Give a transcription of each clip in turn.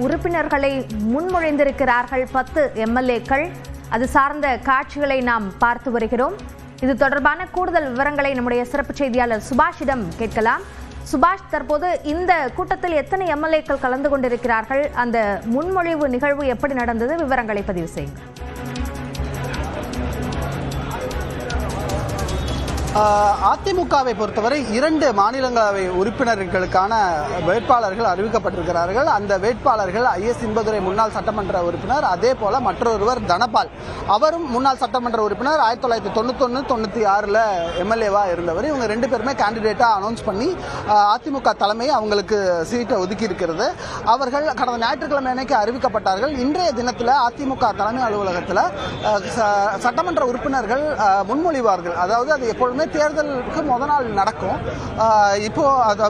உறுப்பினர்களை முன்மொழிந்திருக்கிறார்கள் 10 எம்எல்ஏக்கள். அது சார்ந்த காட்சிகளை நாம் பார்த்து வருகிறோம். இது தொடர்பான கூடுதல் விவரங்களை நம்முடைய சிறப்பு செய்தியாளர் சுபாஷிடம் கேட்கலாம். சுபாஷ், தற்போது இந்த கூட்டத்தில் எத்தனை எம்எல்ஏக்கள் கலந்து கொண்டிருக்கிறார்கள்? அந்த முன்மொழிவு நிகழ்வு எப்படி நடந்தது? விவரங்களை பதிவு செய்யுங்கள். அதிமுகவை பொறுத்தவரை 2 மாநிலங்களவை உறுப்பினர்களுக்கான வேட்பாளர்கள் அறிவிக்கப்பட்டிருக்கிறார்கள். அந்த வேட்பாளர்கள் ஐஎஸ் இன்பதுரை முன்னாள் சட்டமன்ற உறுப்பினர், அதே போல மற்றொருவர் தனபால், அவரும் முன்னாள் சட்டமன்ற உறுப்பினர், 1991-96 எம்எல்ஏவா இருந்தவர். இவங்க 2 பேருமே கேண்டிடேட்டா அனௌன்ஸ் பண்ணி அதிமுக தலைமை அவங்களுக்கு சீட்டை ஒதுக்கி இருக்கிறது. அவர்கள் கடந்த ஞாயிற்றுக்கிழமை அன்னைக்கு அறிவிக்கப்பட்டார்கள். இன்றைய தினத்தில் அதிமுக தலைமை அலுவலகத்தில் சட்டமன்ற உறுப்பினர்கள் முன்மொழிவார்கள். அதாவது அது எப்பொழுதுமே தேர்தலுக்கு முத நாள் நடக்கும். இப்போ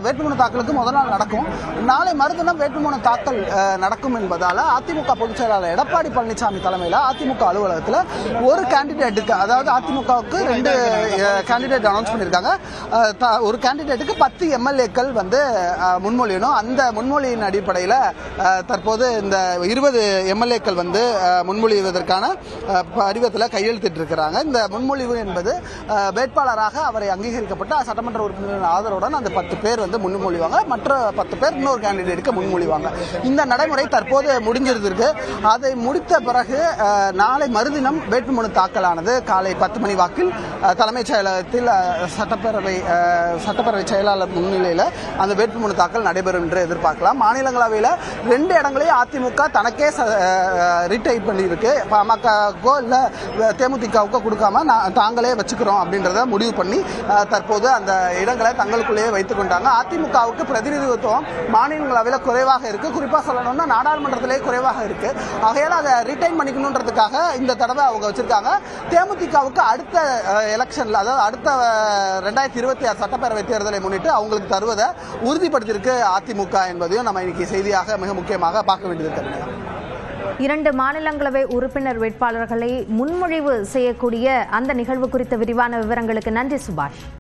வேட்புமனு தாக்கலுக்கு முத நாள் நடக்கும். நாளை மறுதினம் வேட்புமனு தாக்கல் நடக்கும் என்பதால அதிமுக பொதுச் செயலாளர் எடப்பாடி பழனிசாமி தலைமையில் அதிமுக அலுவலகத்தில் ஒரு கேண்டிடேட்டுக்கு, அதாவது அதிமுகவுக்கு 2 கேண்டிடேட் அனௌன்ஸ் பண்ணியிருக்காங்க. ஒரு கேண்டிடேட்டுக்கு 10 எம்எல்ஏக்கள் முன்மொழியணும். அந்த முன்மொழியின் அடிப்படையில் தற்போது இந்த 20 எம்எல்ஏக்கள் முன்மொழிவதற்கான படிவத்தில் கையெழுத்திட்டு இருக்கிறாங்க. இந்த முன்மொழிவு என்பது வேட்பாளராக அவரை அங்கீகரிக்கப்பட்ட சட்டமன்ற உறுப்பினர் ஆதரவுடன் அந்த 10 பேர் முன்மொழிவாங்க. மற்ற 10 பேர் இன்னொரு கேண்டிடேட்டுக்கு முன்மொழிவாங்க. இந்த நடைமுறை தற்போது முடிஞ்சிருக்கு. அதை முடித்த பிறகு நாளை மறுதினம் வேட்புமனு தாக்கலானது காலை 10 மணி வாக்கில் தலைமைச் செயலகத்தில் சட்டப்பேரவை செயலாளர் முன்னிலையில் அந்த வேட்புமனு தாக்கல் நடைபெறும் என்று எதிர்பார்க்கலாம். மாநிலங்களவையில் 2 இடங்களையும் அதிமுக தனக்கே ரிட்டைட் பண்ணியிருக்கு. பாமகவோ இல்ல தேமுதிகவுக்கோ கொடுக்காம தாங்களே வச்சுக்கிறோம் அப்படின்றத முடிவு பண்ணி தற்போது அந்த இடங்களை தங்களுக்குள்ளேயே வைத்துக் கொண்டாங்க. அதிமுகவுக்கு பிரதிநிதித்துவம் மாநிலங்களவையில் குறைவாக இருக்கு. குறிப்பா சொல்லணும்னா நாடாளுமன்றத்திலே குறைவாக இருக்கு. ஆகையால் அதை ரிட்டைன் பண்ணிக்கணுன்றதுக்காக இந்த தடவை அவங்க வச்சிருக்காங்க. தேமுதிகவுக்கு அடுத்த எலெக்ஷன்ல, அதாவது அடுத்த 2026 சட்டப்பேரவை தேர்தலை முன்னிட்டு அவங்களுக்கு தருவதை உறுதிப்படுத்தியிருக்கு அதிமுக என்பதையும் நம்ம இன்னைக்கு செய்தியாக மிக முக்கியமாக பார்க்க வேண்டியது. 2 மாநிலங்களவை உறுப்பினர் வேட்பாளர்களை முன்மொழிவு செய்யக்கூடிய அந்த நிகழ்வு குறித்த விரிவான விவரங்களுக்கு நன்றி சுபாஷ்.